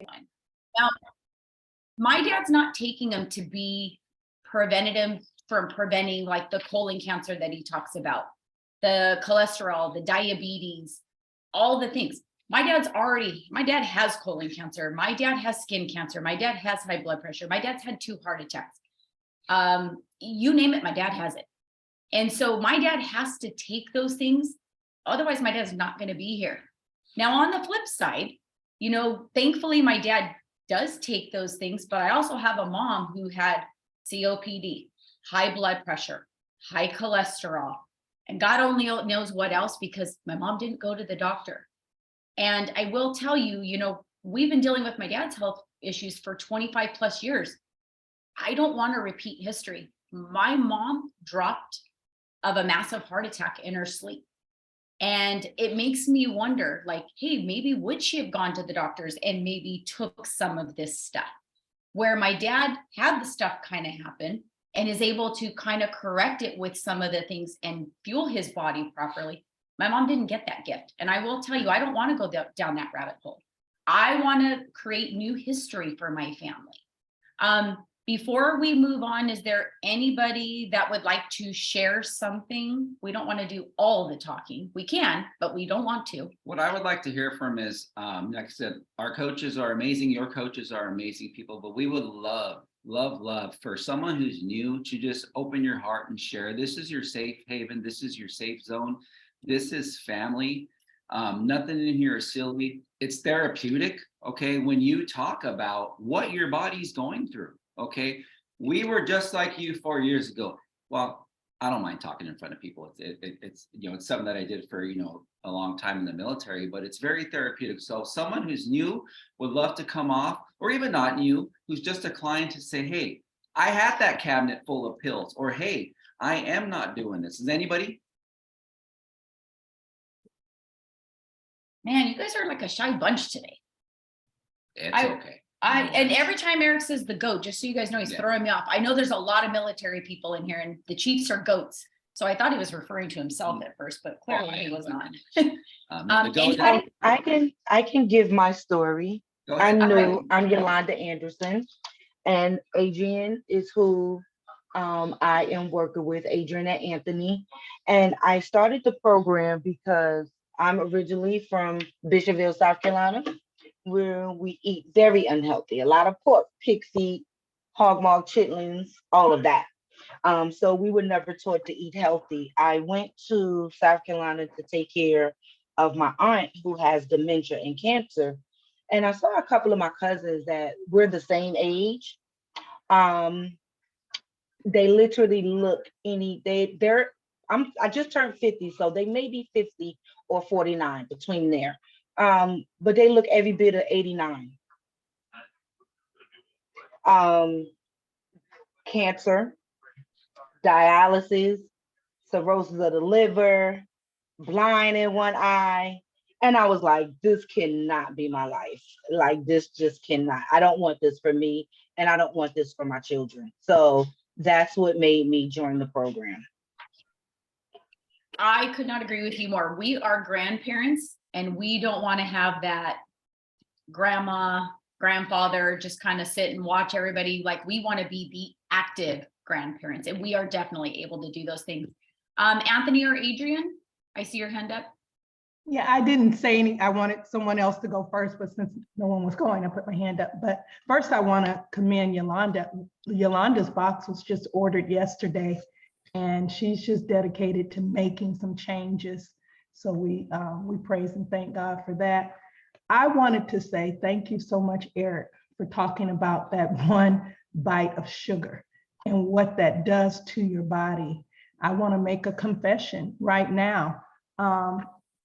Now, my dad's not taking them to be preventative from preventing like the colon cancer that he talks about, the cholesterol, the diabetes, all the things. My dad has colon cancer. My dad has skin cancer. My dad has high blood pressure. My dad's had 2 heart attacks. You name it, my dad has it. And so my dad has to take those things. Otherwise, my dad's not going to be here. Now, on the flip side, thankfully, my dad does take those things, but I also have a mom who had COPD, high blood pressure, high cholesterol, and God only knows what else, because my mom didn't go to the doctor. And I will tell you, we've been dealing with my dad's health issues for 25 plus years. I don't want to repeat history. My mom dropped of a massive heart attack in her sleep. And it makes me wonder, like, hey, maybe would she have gone to the doctors and maybe took some of this stuff, where my dad had the stuff kind of happen and is able to kind of correct it with some of the things and fuel his body properly. My mom didn't get that gift. And I will tell you, I don't want to go down that rabbit hole. I want to create new history for my family. Before we move on, is there anybody that would like to share something? We don't want to do all the talking. We can, but we don't want to. What I would like to hear from is, like I said, our coaches are amazing. Your coaches are amazing people, but we would love for someone who's new to just open your heart and share. This is your safe haven. This is your safe zone. This is family. Nothing in here is silly. It's therapeutic. Okay. When you talk about what your body's going through. Okay, we were just like you 4 years ago. Well, I don't mind talking in front of people. It's it's something that I did for a long time in the military, but it's very therapeutic. So someone who's new would love to come off, or even not new, who's just a client, to say, hey, I had that cabinet full of pills, or hey, I am not doing this. Is anybody? Man, you guys are like a shy bunch today. It's okay. And every time Eric says the goat, just so you guys know, he's throwing me off. I know there's a lot of military people in here, and the chiefs are goats. So I thought he was referring to himself at first, but clearly he was not. I can give my story. I'm Yolanda Anderson, and Adrian is who I am working with, Adrian and Anthony. And I started the program because I'm originally from Bishopville, South Carolina, where we eat very unhealthy, a lot of pork, pig feet, hog maw, chitlins, all of that. So we were never taught to eat healthy. I went to South Carolina to take care of my aunt who has dementia and cancer. And I saw a couple of my cousins that were the same age. They literally look I just turned 50, so they may be 50 or 49 between there. But they look every bit of 89. Cancer, dialysis, cirrhosis of the liver, blind in one eye. And I was like, this cannot be my life. Like, this just cannot. I don't want this for me, and I don't want this for my children. So that's what made me join the program. I could not agree with you more. We are grandparents, and we don't want to have that grandma, grandfather just kind of sit and watch everybody. Like, we want to be the active grandparents, and we are definitely able to do those things. Anthony or Adrian, I see your hand up. Yeah, I didn't say any. I wanted someone else to go first, but since no one was going, I put my hand up. But first, I want to commend Yolanda. Yolanda's box was just ordered yesterday, and she's just dedicated to making some changes. So we praise and thank God for that. I wanted to say thank you so much, Eric, for talking about that one bite of sugar and what that does to your body. I want to make a confession right now.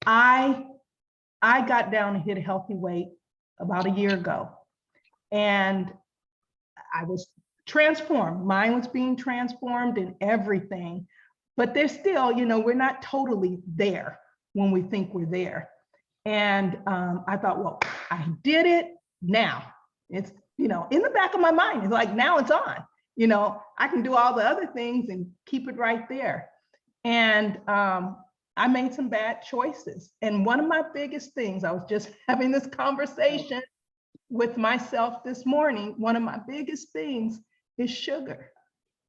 I got down and hit a healthy weight about a year ago, and I was transformed. Mine was being transformed and everything, but there's still, we're not totally there when we think we're there. And I thought, well, I did it now. It's, in the back of my mind, it's like, now it's on. I can do all the other things and keep it right there. And I made some bad choices. And one of my biggest things, I was just having this conversation with myself this morning, one of my biggest things is sugar,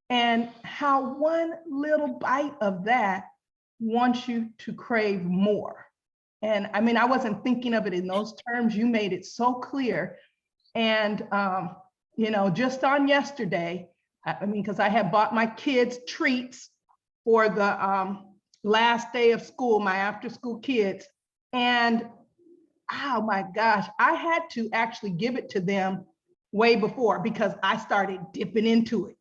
and how one little bite of that wants you to crave more. And I mean, I wasn't thinking of it in those terms. You made it so clear. And, just on yesterday, I mean, because I had bought my kids treats for the last day of school, my after school kids. And oh my gosh, I had to actually give it to them way before, because I started dipping into it.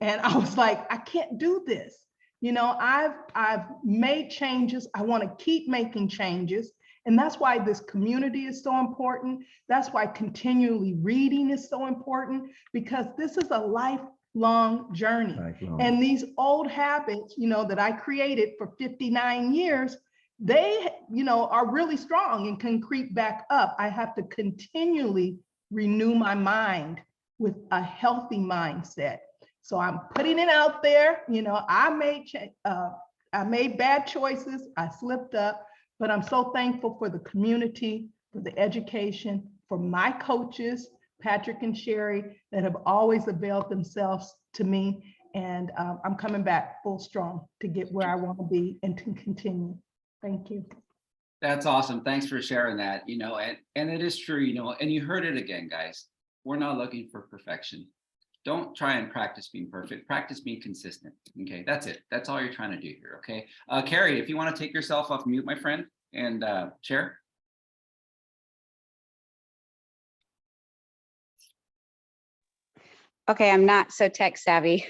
And I was like, I can't do this. I've made changes. I want to keep making changes. And that's why this community is so important. That's why continually reading is so important, because this is a lifelong journey. And these old habits, that I created for 59 years, they, are really strong and can creep back up. I have to continually renew my mind with a healthy mindset. So I'm putting it out there. I made bad choices. I slipped up, but I'm so thankful for the community, for the education, for my coaches, Patrick and Sherry, that have always availed themselves to me. And I'm coming back full strong to get where I want to be and to continue. Thank you. That's awesome. Thanks for sharing that, and it is true, and you heard it again, guys. We're not looking for perfection. Don't try and practice being perfect. Practice being consistent. Okay, that's it. That's all you're trying to do here. Okay, Carrie, if you want to take yourself off mute, my friend, and share. Okay, I'm not so tech savvy.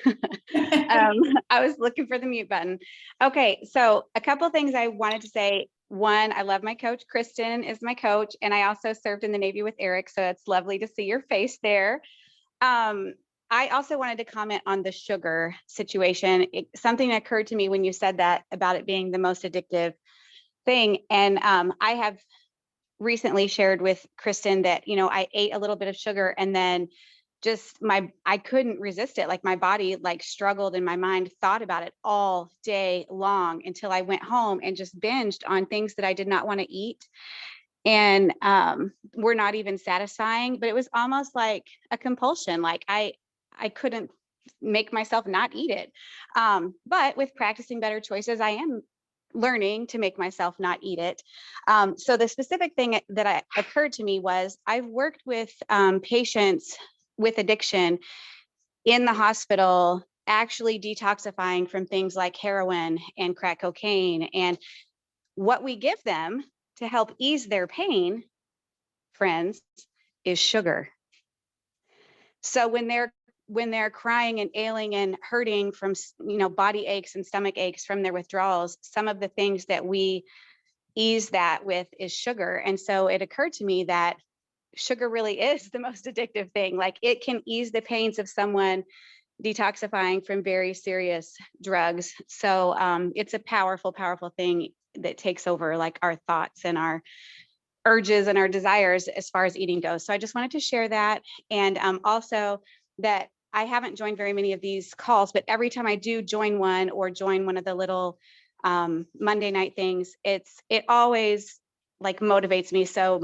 I was looking for the mute button. Okay, so a couple things I wanted to say. One, I love my coach. Kristen is my coach, and I also served in the Navy with Eric, so it's lovely to see your face there. I also wanted to comment on the sugar situation. Something occurred to me when you said that about it being the most addictive thing. And I have recently shared with Kristen that, I ate a little bit of sugar, and then just I couldn't resist it. Like my body struggled, and my mind thought about it all day long until I went home and just binged on things that I did not want to eat. And were not even satisfying, but it was almost like a compulsion. Like I couldn't make myself not eat it. But with practicing better choices, I am learning to make myself not eat it. So the specific thing that occurred to me was I've worked with patients with addiction in the hospital, actually detoxifying from things like heroin and crack cocaine. And what we give them to help ease their pain, friends, is sugar. So when they're crying and ailing and hurting from, body aches and stomach aches from their withdrawals, some of the things that we ease that with is sugar. And so it occurred to me that sugar really is the most addictive thing. Like it can ease the pains of someone detoxifying from very serious drugs. So it's a powerful, powerful thing that takes over like our thoughts and our urges and our desires as far as eating goes. So I just wanted to share that. And also that I haven't joined very many of these calls, but every time I do join one or join one of the little Monday night things, it always motivates me. So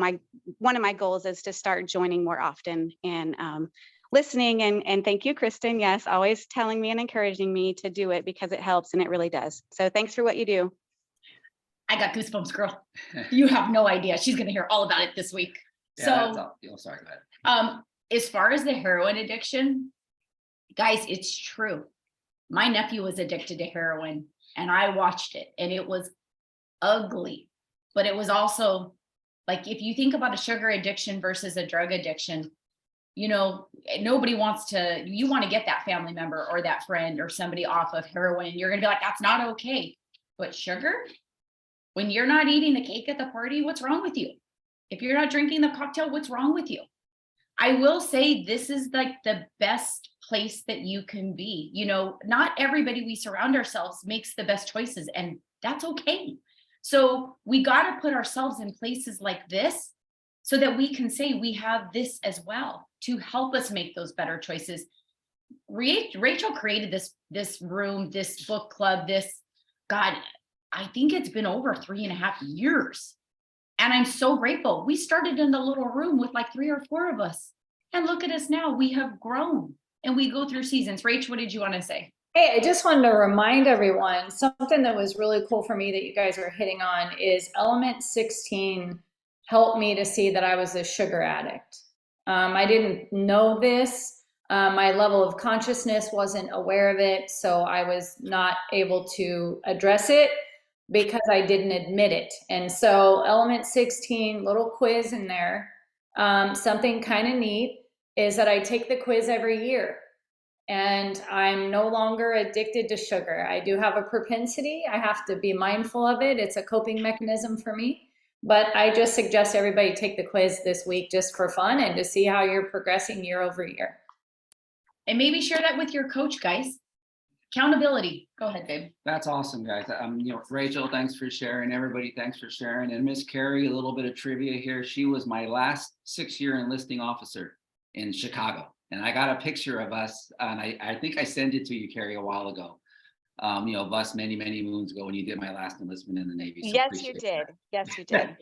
one of my goals is to start joining more often and listening. And thank you, Kristen. Yes, always telling me and encouraging me to do it because it helps, and it really does. So thanks for what you do. I got goosebumps, girl. You have no idea. She's going to hear all about it this week. Yeah, so, sorry, go ahead. As far as the heroin addiction, guys, it's true. My nephew was addicted to heroin, and I watched it, and it was ugly. But it was also if you think about a sugar addiction versus a drug addiction, nobody wants to, you want to get that family member or that friend or somebody off of heroin. You're going to be like, that's not okay. But sugar, when you're not eating the cake at the party, what's wrong with you? If you're not drinking the cocktail, what's wrong with you? I will say this is the best place that you can be. Not everybody we surround ourselves makes the best choices, and that's okay. So we got to put ourselves in places like this so that we can say we have this as well to help us make those better choices. Rachel created this room, this book club, I think it's been over 3.5 years. And I'm so grateful. We started in the little room with like 3 or 4 of us. And look at us now. We have grown and we go through seasons. Rach, what did you want to say? Hey, I just wanted to remind everyone, something that was really cool for me that you guys are hitting on is element 16 helped me to see that I was a sugar addict. I didn't know this. My level of consciousness wasn't aware of it, so I was not able to address it because I didn't admit it. And so element 16, little quiz in there. Something kind of neat is that I take the quiz every year. And I'm no longer addicted to sugar. I do have a propensity. I have to be mindful of it. It's a coping mechanism for me. But I just suggest everybody take the quiz this week just for fun and to see how you're progressing year over year. And maybe share that with your coach, guys. Accountability. Go ahead, babe. That's awesome, guys. Rachel, thanks for sharing. Everybody, thanks for sharing. And Miss Carrie, a little bit of trivia here. She was my last 6-year enlisting officer in Chicago. And I got a picture of us, and I think I sent it to you, Carrie, a while ago. Of us many, many moons ago when you did my last enlistment in the Navy. So Yes, you did. that. Yes, you did.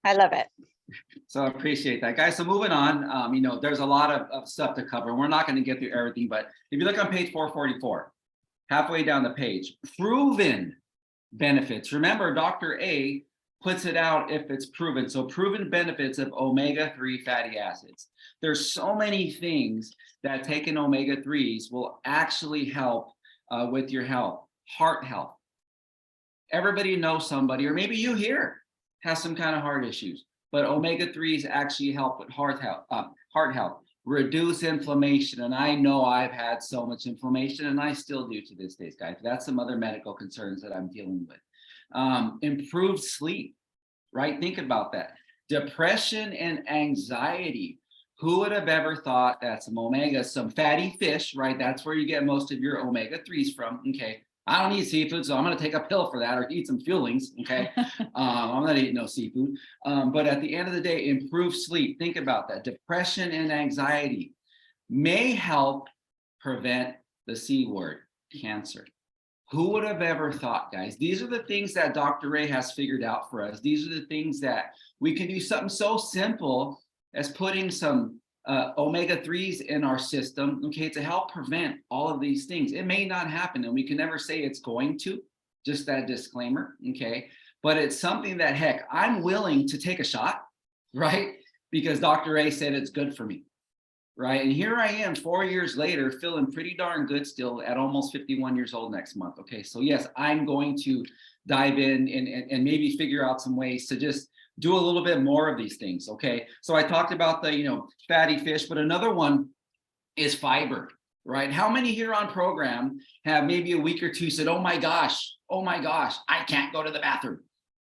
I love it. So I appreciate that, guys. So moving on, there's a lot of stuff to cover. We're not going to get through everything, but if you look on page 444, halfway down the page, proven benefits. Remember, Dr. A puts it out if it's proven. So proven benefits of omega-3 fatty acids. There's so many things that taking omega-3s will actually help with your health, heart health. Everybody knows somebody, or maybe you here has some kind of heart issues, but omega-3s actually help with heart health, reduce inflammation. And I know I've had so much inflammation, and I still do to this day, guys. That's some other medical concerns that I'm dealing with. Improved sleep, right? Think about that. Depression and anxiety. Who would have ever thought that some fatty fish, right? That's where you get most of your omega-3s from. Okay. I don't eat seafood, so I'm going to take a pill for that or eat some fillings. Okay. I'm not eating no seafood. But at the end of the day, improved sleep. Think about that. Depression and anxiety may help prevent the C word, cancer. Who would have ever thought, guys? These are the things that Dr. Ray has figured out for us. These are the things that we can do, something so simple as putting some omega-3s in our system, okay, to help prevent all of these things. It may not happen, and we can never say it's going to, just that disclaimer, okay? But it's something that, heck, I'm willing to take a shot, right? Because Dr. Ray said it's good for me, right? And here I am 4 years later, feeling pretty darn good still at almost 51 years old next month, okay? So yes, I'm going to dive in and maybe figure out some ways to just do a little bit more of these things, okay? So I talked about the, fatty fish, but another one is fiber, right? How many here on program have maybe a week or two said, oh my gosh, I can't go to the bathroom,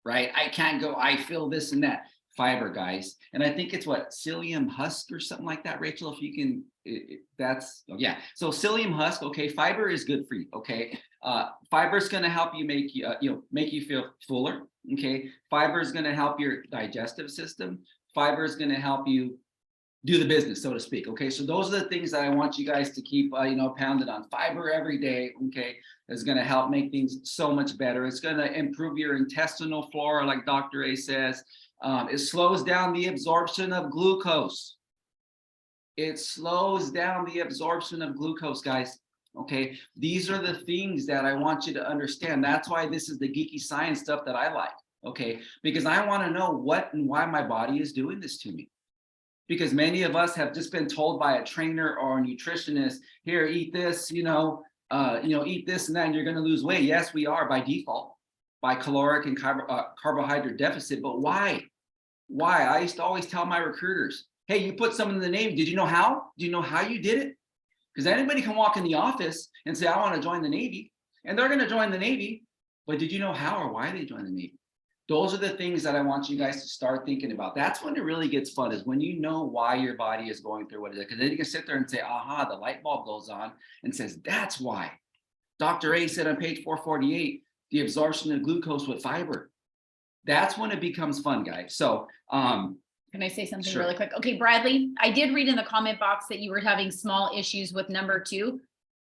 right? I can't go, I feel this and that. Fiber, guys. And I think it's what, psyllium husk or something like that, Rachel, if you can, yeah. So psyllium husk, okay, fiber is good for you, okay? Fiber is going to help you make you feel fuller, okay? Fiber is going to help your digestive system. Fiber is going to help you do the business, so to speak, okay? So those are the things that I want you guys to keep, pounded on. Fiber every day, okay, is going to help make things so much better. It's going to improve your intestinal flora, like Dr. A says. It slows down the absorption of glucose. It slows down the absorption of glucose, guys. Okay, these are the things that I want you to understand. That's why this is the geeky science stuff that I like. Okay, because I want to know what and why my body is doing this to me. Because many of us have just been told by a trainer or a nutritionist, here, eat this, eat this and that, and you're going to lose weight. Yes, we are by default, by caloric and carbohydrate deficit. But why? Why? I used to always tell my recruiters, hey, you put something in the name. Did you know how? Do you know how you did it? Because anybody can walk in the office and say, I want to join the Navy, and they're going to join the Navy. But did you know how or why they joined the Navy? Those are the things that I want you guys to start thinking about. That's when it really gets fun, is when you know why your body is going through what it is. Because then you can sit there and say, aha, the light bulb goes on and says, that's why. Dr. A said on page 448, the absorption of glucose with fiber. That's when it becomes fun, guys. So, can I say something Sure. really quick? Okay, Bradley, I did read in the comment box that you were having small issues with number 2.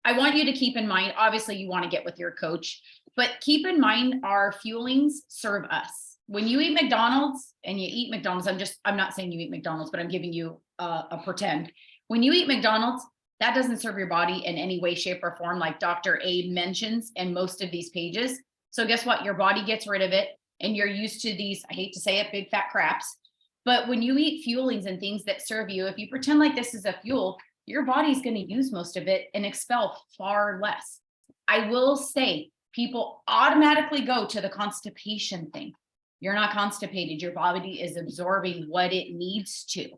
I want you to keep in mind, obviously you want to get with your coach, but keep in mind our fuelings serve us. when you eat McDonald's and you eat McDonald's, I'm not saying you eat McDonald's, but I'm giving you a pretend. When you eat McDonald's, that doesn't serve your body in any way, shape, or form, like Dr. Abe mentions in most of these pages. So guess what? Your body gets rid of it, and you're used to these, I hate to say it, big fat craps. But when you eat fuelings and things that serve you, if you pretend like this is a fuel, your body's going to use most of it and expel far less. I will say, people automatically go to the constipation thing. You're not constipated. Your body is absorbing what it needs to.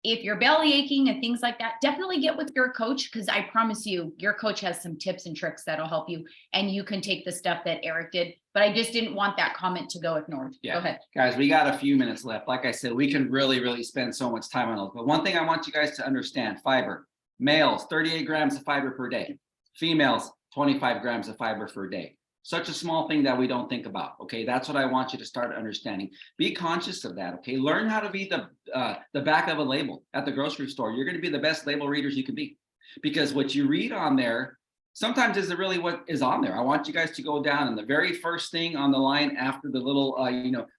If you're belly aching and things like that, definitely get with your coach, because I promise you, your coach has some tips and tricks that'll help you, and you can take the stuff that Eric did. But I just didn't want that comment to go ignored. Yeah. Go ahead. Guys, we got a few minutes left. Like I said, we can really spend so much time on those. But one thing I want you guys to understand, fiber. Males, 38 grams of fiber per day. Females, 25 grams of fiber per day. Such a small thing that we don't think about. Okay, that's what I want you to start understanding. Be conscious of that. Okay, learn how to be the back of a label at the grocery store. You're going to be the best label readers you can be, because what you read on there sometimes isn't really what is on there. I want you guys to go down, and the very first thing on the line after the little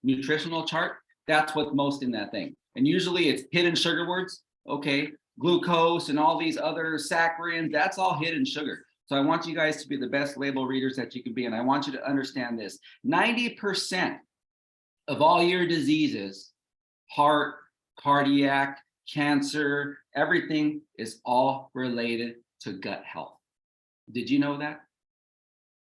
nutritional chart, that's what's most in that thing. And usually it's hidden sugar words. Okay, glucose and all these other saccharides, that's all hidden sugar. So I want you guys to be the best label readers that you can be. And I want you to understand this. 90% of all your diseases, heart, cardiac, cancer, everything is all related to gut health. Did you know that?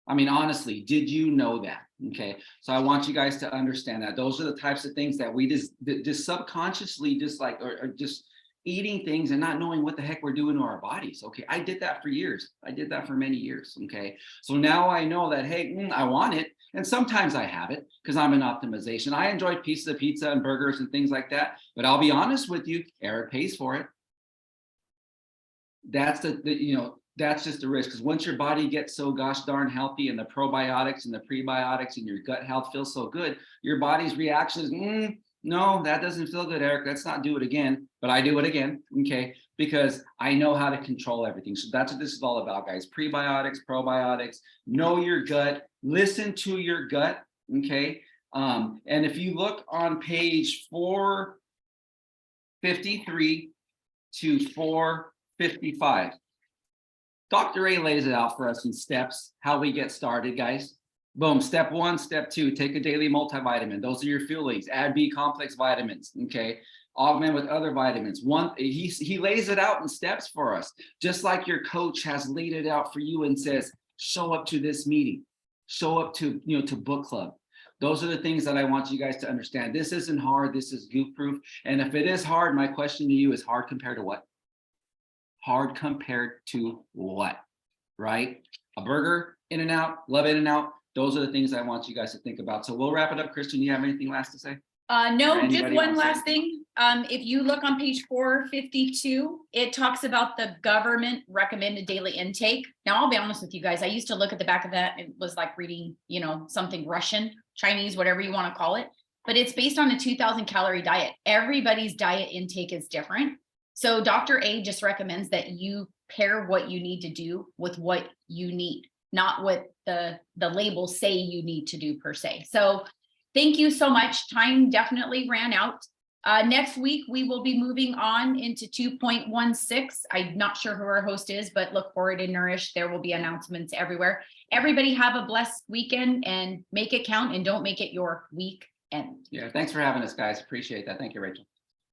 I mean, honestly, did you know that? Okay, so I want you guys to understand that. Those are the types of things that we just subconsciously dislike, or just eating things and not knowing what the heck we're doing to our bodies. Okay, I did that for years. I did that for many years. Okay, so now I know that, hey, I want it, and sometimes I have it because I'm in optimization. I enjoy pieces of pizza and burgers and things like that, but I'll be honest with you, Eric pays for it. That's that's just the risk, because once your body gets so gosh darn healthy, and the probiotics and the prebiotics and your gut health feels so good, your body's reaction is, no, that doesn't feel good, Eric. Let's not do it again. But I do it again, okay? Because I know how to control everything. So that's what this is all about, guys. Prebiotics, probiotics, know your gut, listen to your gut, okay? And if you look on page 453 to 455, Dr. A lays it out for us in steps, how we get started, guys. Boom, step 1, step 2, take a daily multivitamin. Those are your fuelings. Add B complex vitamins, okay? Augment with other vitamins. He lays it out in steps for us, just like your coach has laid it out for you and says, show up to this meeting, show up to, to book club. Those are the things that I want you guys to understand. This isn't hard, this is goof proof. And if it is hard, my question to you is, hard compared to what? Hard compared to what, right? A burger, In-N-Out, love In-N-Out. Those are the things I want you guys to think about. So we'll wrap it up. Kristen, you have anything last to say? No, just one last thing. If you look on page 452, it talks about the government recommended daily intake. Now, I'll be honest with you guys. I used to look at the back of that. It was like reading, something Russian, Chinese, whatever you want to call it. But it's based on a 2,000 calorie diet. Everybody's diet intake is different. So Dr. A just recommends that you pair what you need to do with what you need, not what the labels say you need to do per se. So thank you so much. Time definitely ran out. Next week, we will be moving on into 2.16. I'm not sure who our host is, but look forward to Nourish. There will be announcements everywhere. Everybody have a blessed weekend and make it count, and don't make it your weekend. Yeah, thanks for having us, guys. Appreciate that. Thank you, Rachel.